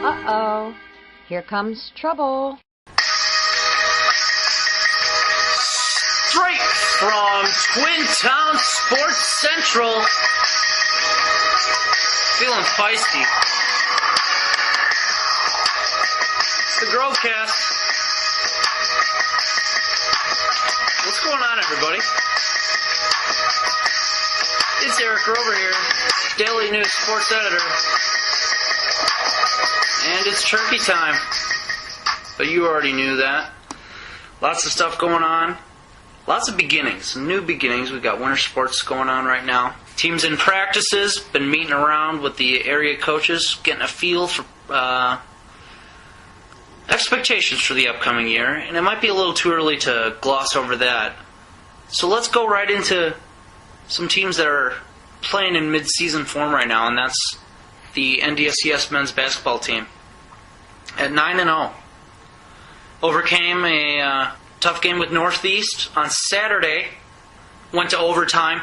Uh-oh. Here comes trouble. Straight from Twin Town Sports Central. Feeling feisty. It's the Grovcast. What's going on, everybody? It's Eric Grover here, Daily News Sports Editor. And it's turkey time. But you already knew that. Lots of stuff going on. Lots of beginnings, new beginnings. We've got winter sports going on right now. Teams in practices, been meeting around with the area coaches, getting a feel for expectations for the upcoming year. And it might be a little too early to gloss over that. So let's go right into some teams that are playing in mid-season form right now, and that's the NDSCS men's basketball team. At 9-0, overcame a tough game with Northeast on Saturday. Went to overtime,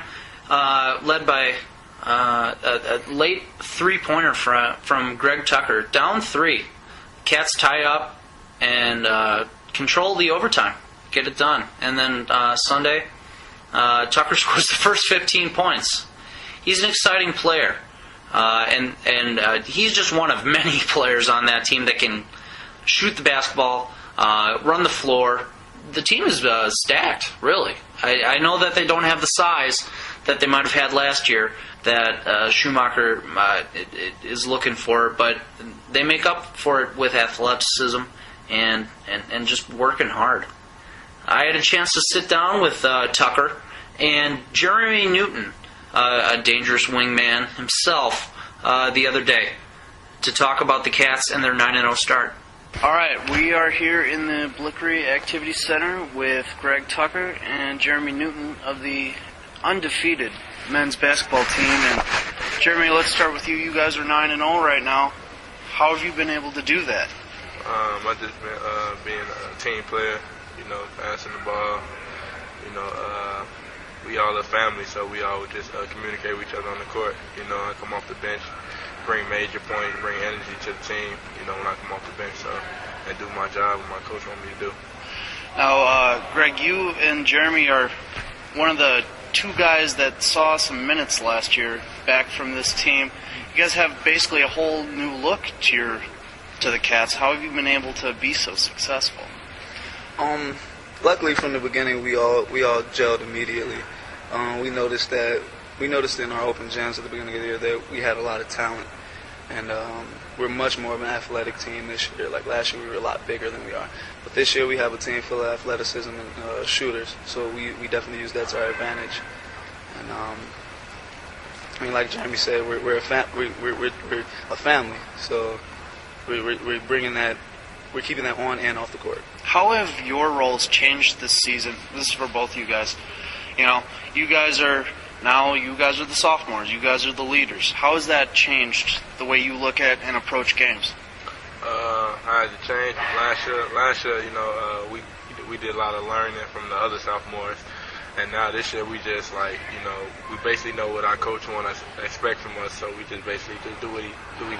led by a late three-pointer from Greg Tucker. Down 3. Cats tie up and control the overtime. Get it done. And then Sunday, Tucker scores the first 15 points. He's an exciting player. And he's just one of many players on that team that can shoot the basketball, run the floor. The team is stacked, really. I know that they don't have the size that they might have had last year that Schumacher is looking for, but they make up for it with athleticism and just working hard. I had a chance to sit down with Tucker and Jeremy Newton, a dangerous wingman himself, the other day to talk about the Cats and their 9-0 start. All right, we are here in the Blickery Activity Center with Greg Tucker and Jeremy Newton of the undefeated men's basketball team. And Jeremy, let's start with you. You guys are 9-0 right now. How have you been able to do that? I just been being a team player, passing the ball. We all a family, so we all just communicate with each other on the court. I come off the bench, bring major points, bring energy to the team, when I come off the bench, so and do my job what my coach wants me to do. Now, Greg, you and Jeremy are one of the two guys that saw some minutes last year back from this team. You guys have basically a whole new look to the Cats. How have you been able to be so successful? Luckily, from the beginning, we all gelled immediately. We noticed in our open gyms at the beginning of the year that we had a lot of talent, and we're much more of an athletic team this year. Like last year, we were a lot bigger than we are, but this year we have a team full of athleticism and shooters. So we definitely use that to our advantage. And like Jeremy said, we're a family. So we're bringing that. We're keeping that on and off the court. How have your roles changed this season? This is for both of you guys. You guys are the sophomores. You guys are the leaders. How has that changed the way you look at and approach games? I had to change from last year. We did a lot of learning from the other sophomores, and now this year we just we basically know what our coach wants to expect from us. So we just basically just do what he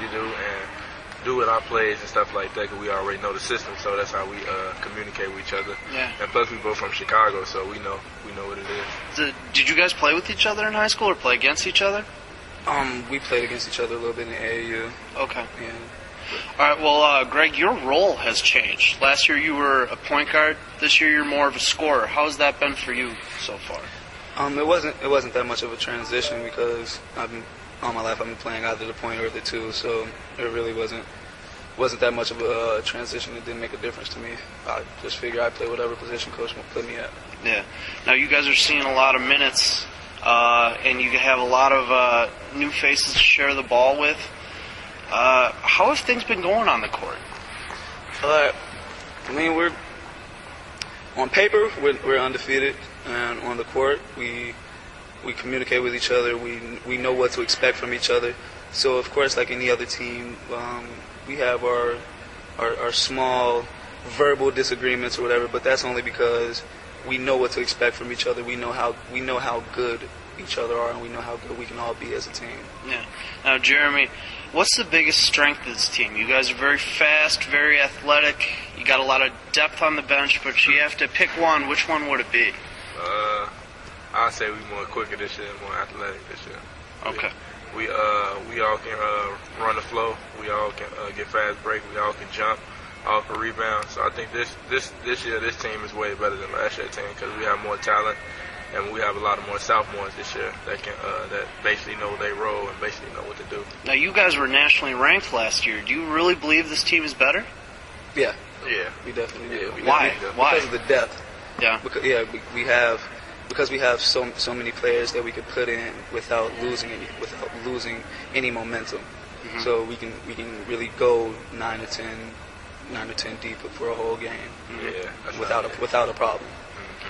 do and do with our plays and stuff like that, because we already know the system, so that's how we communicate with each other. Yeah. And plus, we both from Chicago, so we know what it is. Did you guys play with each other in high school or play against each other? We played against each other a little bit in the AAU. Okay. Yeah. All right. Well, Greg, your role has changed. Last year you were a point guard. This year you're more of a scorer. How has that been for you so far? It wasn't that much of a transition because all my life I've been playing either the point or the two, so it really wasn't that much of a transition. It didn't make a difference to me. I just figured I'd play whatever position coach would put me at. Yeah. Now you guys are seeing a lot of minutes, and you have a lot of new faces to share the ball with. How have things been going on the court? We're on paper we're undefeated, and on the court we communicate with each other. We know what to expect from each other. So of course, like any other team, we have our small verbal disagreements or whatever, but that's only because we know what to expect from each other. We know how good each other are, and we know how good we can all be as a team. Yeah. Now, Jeremy, what's the biggest strength of this team? You guys are very fast, very athletic. You got a lot of depth on the bench, but you have to pick one. Which one would it be? I'd say we're more quicker this year, more athletic this year. Okay. We all can run the flow. We all can get fast break. We all can jump, all can rebound. So I think this year this team is way better than last year's team because we have more talent and we have a lot of more sophomores this year that can that basically know their role and basically know what to do. Now, you guys were nationally ranked last year. Do you really believe this team is better? Yeah. Yeah. We definitely do. Why? Why? Because of the depth. Yeah. Because we have so many players that we could put in without losing any momentum. Mm-hmm. So we can really go 9 to 10 deep for a whole game. Yeah. Without a problem.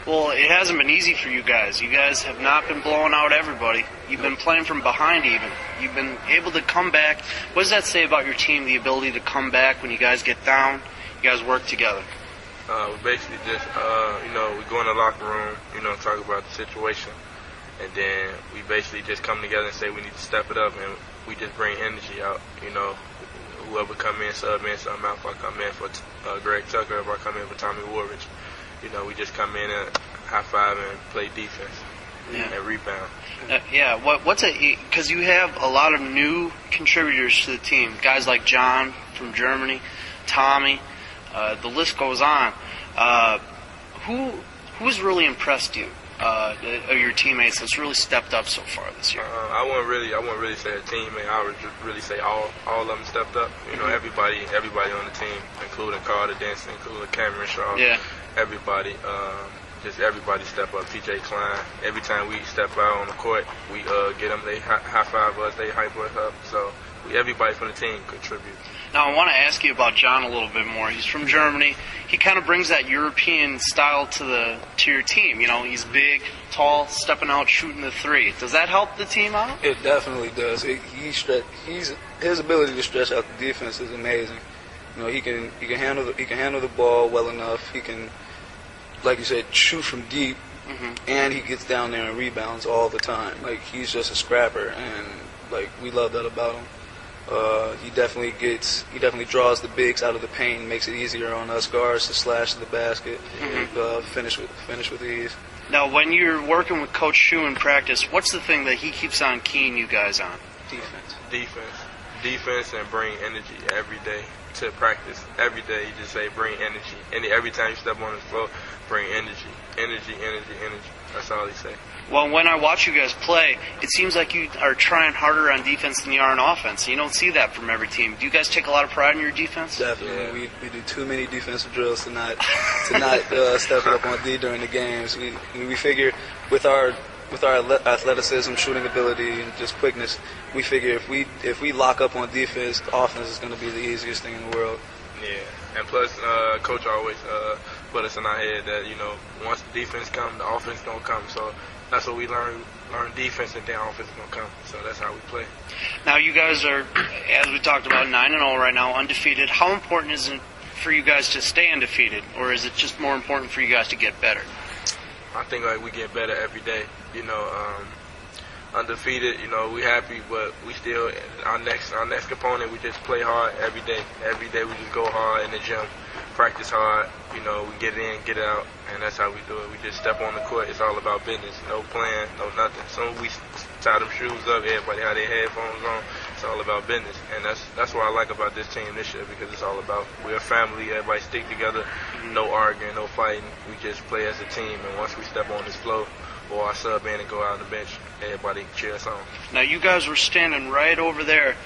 Well, it hasn't been easy for you guys. You guys have not been blowing out everybody. You've been playing from behind even. You've been able to come back. What does that say about your team, the ability to come back when you guys get down? You guys work together. We basically just, we go in the locker room, talk about the situation, and then we basically just come together and say we need to step it up, and we just bring energy out. Whoever come in, sub in, something out. If I come in for Greg Tucker, if I come in for Tommy Woolridge, we just come in and high five and play defense and rebound. What's it? Because you have a lot of new contributors to the team, guys like John from Germany, Tommy. The list goes on. Who's really impressed you? Of your teammates that's really stepped up so far this year? I wouldn't really say a teammate. I would just really say all of them stepped up. Everybody on the team, including Carter Denson, including Cameron Shaw. Yeah. Everybody step up. TJ Klein. Every time we step out on the court, we get them. They high five us. They hype us up. So everybody from the team contributes. Now, I want to ask you about John a little bit more. He's from Germany. He kind of brings that European style to your team. He's big, tall, stepping out, shooting the three. Does that help the team out? It definitely does. His ability to stretch out the defense is amazing. He can handle the ball well enough. He can, like you said, shoot from deep, and he gets down there and rebounds all the time. Like, he's just a scrapper, and we love that about him. He definitely draws the bigs out of the paint, makes it easier on us guards to slash to the basket, and finish with ease. Now, when you're working with Coach Shu in practice, what's the thing that he keeps on keying you guys on? Defense, and bring energy every day to practice. Every day, you just say bring energy, and every time you step on the floor, bring energy. That's all he say. Well, when I watch you guys play, it seems like you are trying harder on defense than you are on offense. You don't see that from every team. Do you guys take a lot of pride in your defense? Definitely. Yeah. We do too many defensive drills to not step up on D during the games. We figure with our athleticism, shooting ability, and just quickness, we figure if we lock up on defense, the offense is going to be the easiest thing in the world. Yeah, and plus, Coach always put us in our head that once the defense comes, the offense gonna come. So that's what we learn defense, and then offense gonna come. So that's how we play. Now, you guys are, as we talked about, 9-0 right now, undefeated. How important is it for you guys to stay undefeated, or is it just more important for you guys to get better? I think we get better every day. Undefeated, we happy, but we still our next opponent. We just play hard every day. Every day we just go hard in the gym, practice hard. We get it in, get it out, and that's how we do it. We just step on the court. It's all about business. No plan, no nothing. Soon we tie them shoes up. Everybody have their headphones on. It's all about business, and that's what I like about this team this year, because it's all about we're a family. Everybody stick together. No arguing, no fighting. We just play as a team, and once we step on this floor, or I sub in and go out on the bench, everybody cheer us on. Now, you guys were standing right over there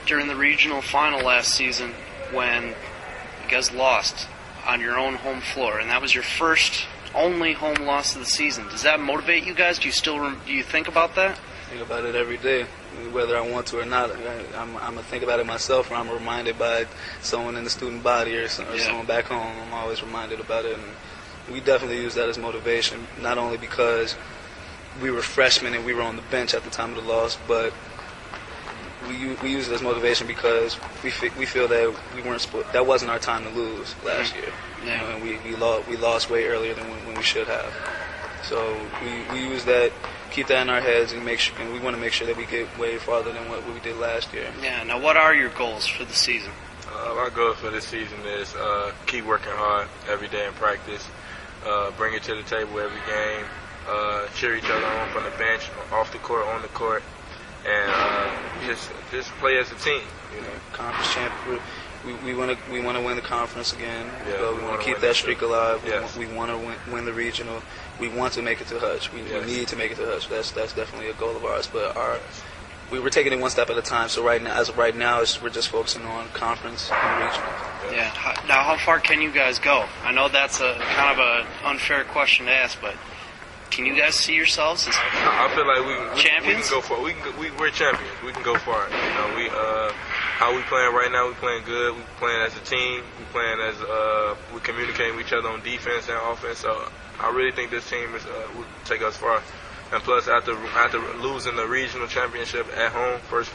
during the regional final last season when you guys lost on your own home floor, and that was your only home loss of the season. Does that motivate you guys? Do you think about that? I think about it every day, whether I want to or not. I'm gonna think about it myself, or I'm reminded by someone in the student body or someone back home. I'm always reminded about it, and we definitely use that as motivation, not only because we were freshmen and we were on the bench at the time of the loss, but we use it as motivation because we feel that that wasn't our time to lose last year. Yeah. And we lost way earlier than when we should have. So we use that keep that in our heads and we want to make sure that we get way farther than what we did last year. Yeah. Now, what are your goals for the season? My goal for this season is keep working hard every day in practice, bring it to the table every game, cheer each other on from the bench, off the court, on the court, and just play as a team. You know, conference champion. We want to win the conference again. Yeah, we want to keep that streak alive. Yes. We want to win the regional. We want to make it to Hutch. We need to make it to Hutch. That's definitely a goal of ours. But we're taking it one step at a time. So as of right now, we're just focusing on conference and regional. Yeah. Now, how far can you guys go? I know that's a kind of an unfair question to ask, but can you guys see yourselves as I feel like champions? We can go far. We're champions. We can go far. You know, how we playing right now? We playing good. We playing as a team. We playing as we communicating with each other on defense and offense. So I really think this team will take us far. And plus, after losing the regional championship at home, lost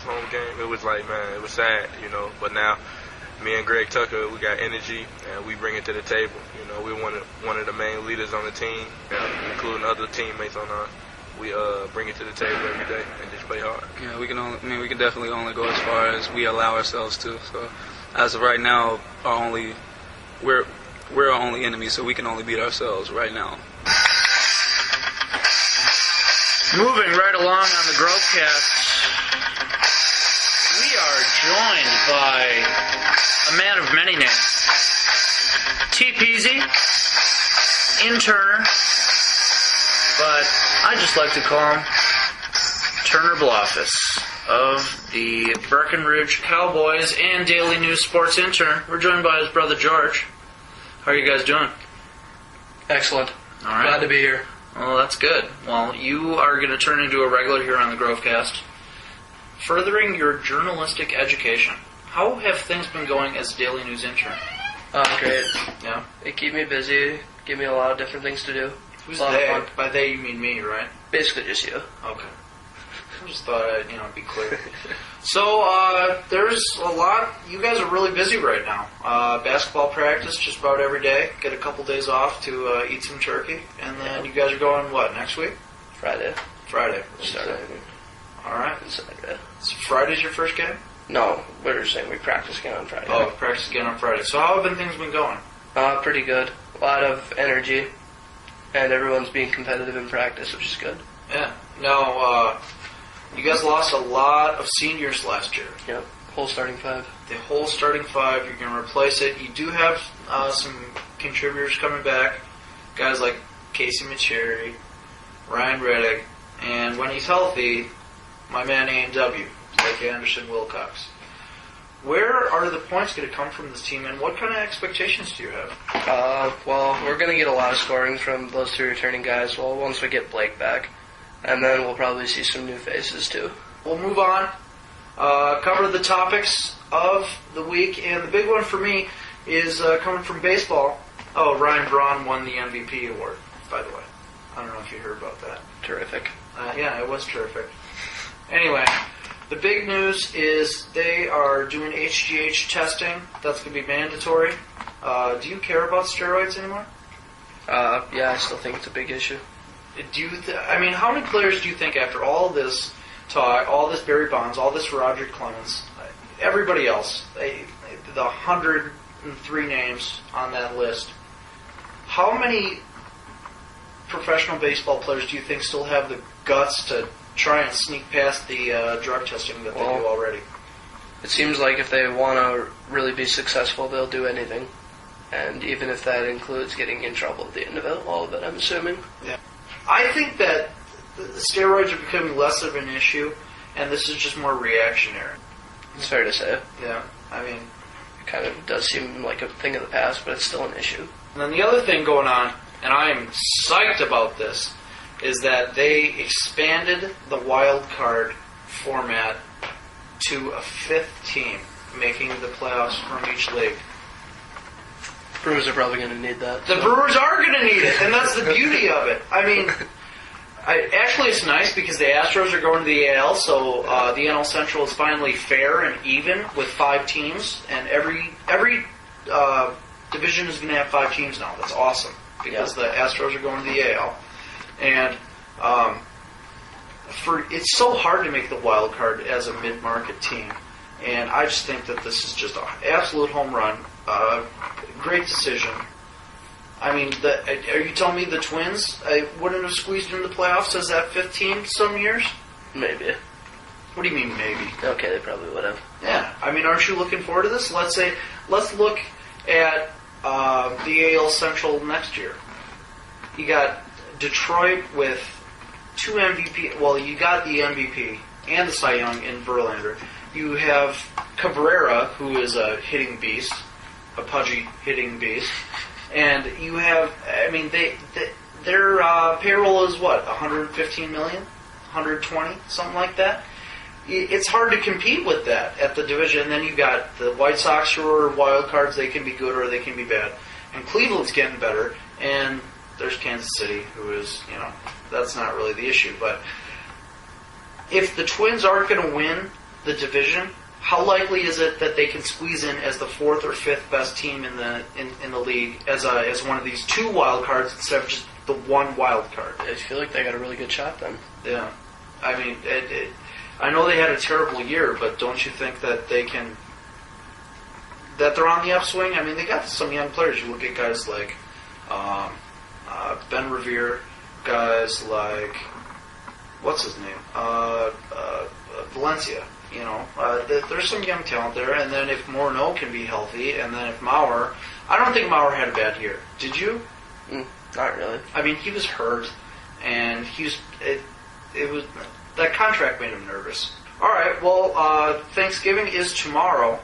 home game, it was like, man, it was sad, you know. But now, me and Greg Tucker, we got energy, and we bring it to the table. You know, we're one of the main leaders on the team, including other teammates on our. We bring it to the table every day and just play hard. Yeah, we can definitely only go as far as we allow ourselves to. So, as of right now, we're our only enemy, so we can only beat ourselves right now. Moving right along on the Grovcast, we are joined by a man of many names. T-Peasy, Turner, but I just like to call him Turner Blaufuss of the Breckenridge Cowboys and Daily News Sports Intern. We're joined by his brother George. How are you guys doing? Excellent. All right. Glad to be here. Well, that's good. Well, you are going to turn into a regular here on the Grovecast. Furthering your journalistic education, how have things been going as Daily News Intern? Great. Yeah? They keep me busy, give me a lot of different things to do. Who's A lot they? of fun. By they, you mean me, right? Basically just you. Okay. I just thought I'd, be clear. So, there's a lot. You guys are really busy right now. Basketball practice just about every day. Get a couple days off to eat some turkey. And then you guys are going, what, next week? Friday. Friday. Started All right. Saturday. So Friday's your first game? No, we're saying we practice again on Friday. Oh, practice again on Friday. So how have things been going? Pretty good. A lot of energy, and everyone's being competitive in practice, which is good. Yeah. Now, you guys lost a lot of seniors last year. Yep. Whole starting five. The whole starting five, you're going to replace it. You do have some contributors coming back. Guys like Casey Macheri, Ryan Reddick, and when he's healthy, my man A&W, like Anderson Wilcox. Where are the points going to come from this team, and what kind of expectations do you have? Well, we're going to get a lot of scoring from those two returning guys, once we get Blake back. And then we'll probably see some new faces, too. We'll move on, cover the topics of the week, and the big one for me is coming from baseball. Oh, Ryan Braun won the MVP award, by the way. I don't know if you heard about that. Terrific. Yeah, it was terrific. Anyway, the big news is they are doing HGH testing. That's going to be mandatory. Do you care about steroids anymore? Yeah, I still think it's a big issue. How many players do you think after all this talk, all this Barry Bonds, all this Roger Clemens, everybody else, the 103 names on that list, how many professional baseball players do you think still have the guts to try and sneak past the drug testing that they do already? It seems like if they want to really be successful, they'll do anything. And even if that includes getting in trouble at the end of it, all of it, I'm assuming. Yeah. I think that the steroids are becoming less of an issue, and this is just more reactionary. It's fair to say. Yeah, it kind of does seem like a thing of the past, but it's still an issue. And then the other thing going on, and I am psyched about this, is that they expanded the wild card format to a fifth team, making the playoffs from each league. Brewers are probably going to need that. The Brewers are going to need it, and that's the beauty of it. Actually, it's nice because the Astros are going to the AL, so the NL Central is finally fair and even with 5 teams, and every division is going to have 5 teams now. That's awesome because the Astros are going to the AL, and it's so hard to make the wild card as a mid-market team, and I just think that this is just an absolute home run. Great decision. I mean, are you telling me the Twins wouldn't have squeezed into the playoffs as that 15 some years? Maybe. What do you mean maybe? Okay, they probably would have. Yeah, I mean, aren't you looking forward to this? Let's look at the AL Central next year. You got Detroit with 2 MVP. Well, you got the MVP and the Cy Young in Verlander. You have Cabrera, who is a hitting beast, a pudgy hitting beast, and you have. I mean, their payroll is what, 115 million, 120, something like that. It's hard to compete with that at the division. And then you got the White Sox, who are wild cards. They can be good or they can be bad. And Cleveland's getting better. And there's Kansas City, who is, that's not really the issue. But if the Twins aren't going to win the division, how likely is it that they can squeeze in as the 4th or 5th best team in the league as one of these 2 wild cards instead of just the 1 wild card? I feel like they got a really good shot then. Yeah, I mean, I know they had a terrible year, but don't you think that they're on the upswing? I mean, they got some young players. You look at guys like Ben Revere, guys like what's his name, Valencia. There's some young talent there. And then if Morneau can be healthy, and then if Mauer, I don't think Mauer had a bad year. Did you? Not really. I mean, he was hurt, and it was. That contract made him nervous. All right, well, Thanksgiving is tomorrow,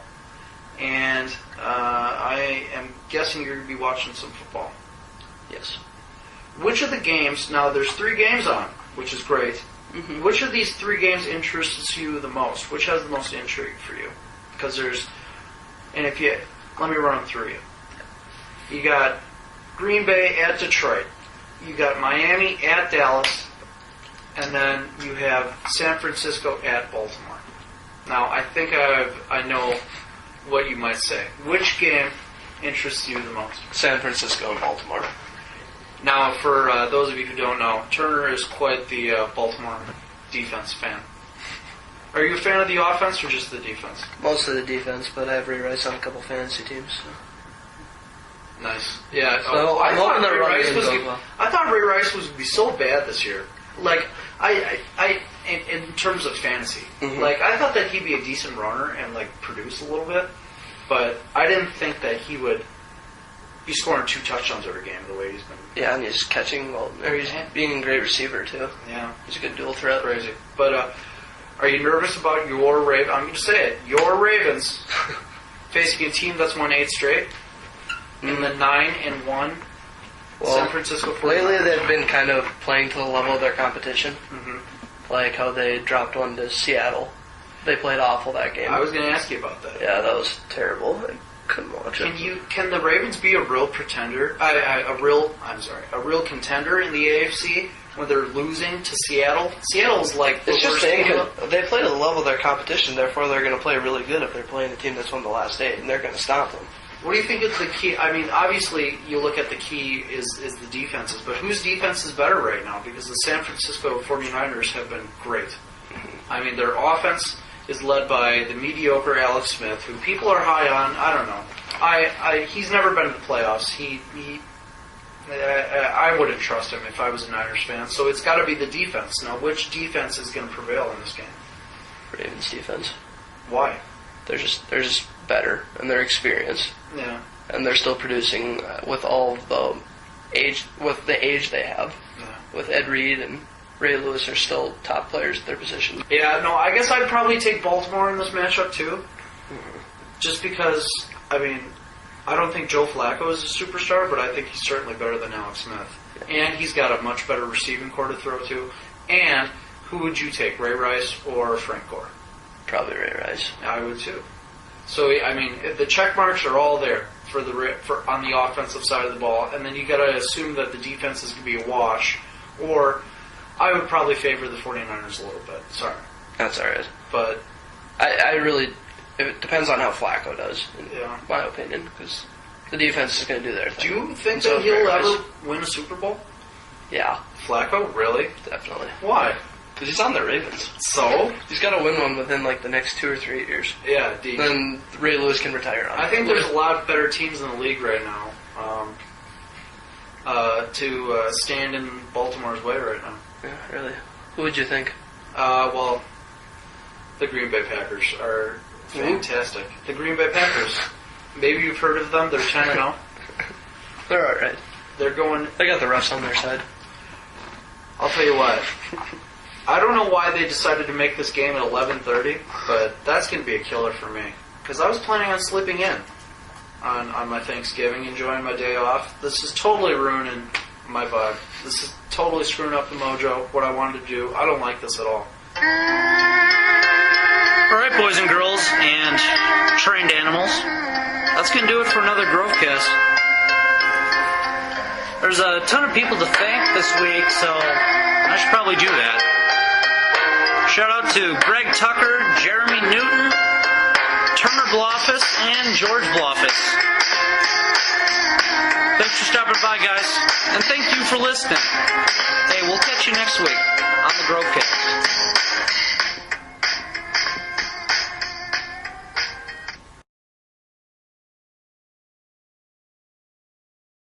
and I am guessing you're going to be watching some football. Yes. Which of the games, now there's 3 games on, which is great. Mm-hmm. Which of these 3 games interests you the most? Which has the most intrigue for you? Because let me run them through you. You got Green Bay at Detroit. You got Miami at Dallas. And then you have San Francisco at Baltimore. Now, I think I know what you might say. Which game interests you the most? San Francisco and Baltimore. Now, for those of you who don't know, Turner is quite the Baltimore defense fan. Are you a fan of the offense or just the defense? Most of the defense, but I have Ray Rice on a couple fantasy teams. So. Nice. Yeah. So I thought Ray Rice was going to be so bad this year. Like, in terms of fantasy, like, I thought that he'd be a decent runner and, like, produce a little bit, but I didn't think that he would be scoring 2 touchdowns every game the way he's been. Yeah, and he's catching well. Or he's being a great receiver, too. Yeah. He's a good dual threat. Crazy. But, are you nervous about your Ravens? I'm going to say it. Your Ravens facing a team that's won 8 straight in the 9-1 San Francisco 49ers. Lately they've been kind of playing to the level of their competition. Mm-hmm. Like how they dropped one to Seattle. They played awful that game. I was going to ask you about that. Yeah, that was terrible. I couldn't watch it. Can the Ravens be a real pretender? A real contender in the AFC when they're losing to Seattle? Seattle's like the worst team. They play to the level of their competition, therefore they're going to play really good if they're playing a team that's won the last 8, and they're going to stop them. What do you think is the key? I mean, obviously, you look at the key is the defenses, but whose defense is better right now? Because the San Francisco 49ers have been great. I mean, their offense is led by the mediocre Alex Smith, who people are high on. I don't know. He's never been in the playoffs. I wouldn't trust him if I was a Niners fan. So it's got to be the defense. Now, which defense is going to prevail in this game? Ravens defense. Why? They're just better, and they're experienced. Yeah. And they're still producing with all of the age they have. Yeah. With Ed Reed and Ray Lewis are still top players at their position. Yeah, no, I guess I'd probably take Baltimore in this matchup too. Mm-hmm. Just because, I mean, I don't think Joe Flacco is a superstar, but I think he's certainly better than Alex Smith. Yeah. And he's got a much better receiving core to throw to. And who would you take, Ray Rice or Frank Gore? Probably Ray Rice. I would too. So, I mean, the check marks are all there for on the offensive side of the ball, and then you got to assume that the defense is going to be a wash. Or I would probably favor the 49ers a little bit. Sorry. That's all right. But I really, it depends on how Flacco does, in my opinion, because the defense is going to do their thing. Do you think that he'll ever win a Super Bowl? Yeah. Flacco? Really? Definitely. Why? Because he's on the Ravens. So? He's got to win one within like the next 2 or 3 years. Yeah, deep. Then Ray Lewis can retire on. I think there's a lot better teams in the league right now to stand in Baltimore's way right now. Yeah, really. Who would you think? Well, the Green Bay Packers are fantastic. The Green Bay Packers. Maybe you've heard of them. They're 10-0. They're all right. They're going... They got the refs on their side. I'll tell you what. I don't know why they decided to make this game at 11:30, but that's going to be a killer for me. Because I was planning on sleeping in on my Thanksgiving, enjoying my day off. This is totally ruining my vibe. This is totally screwing up the mojo, what I wanted to do. I don't like this at all. Alright, boys and girls, and trained animals. That's going to do it for another Grovcast. There's a ton of people to thank this week, so I should probably do that. Shout out to Greg Tucker, Jeremy Newton, Turner Blaufuss, and George Blaufuss. Thanks for stopping by, guys, and thank you for listening. Hey, we'll catch you next week on the Grovecast.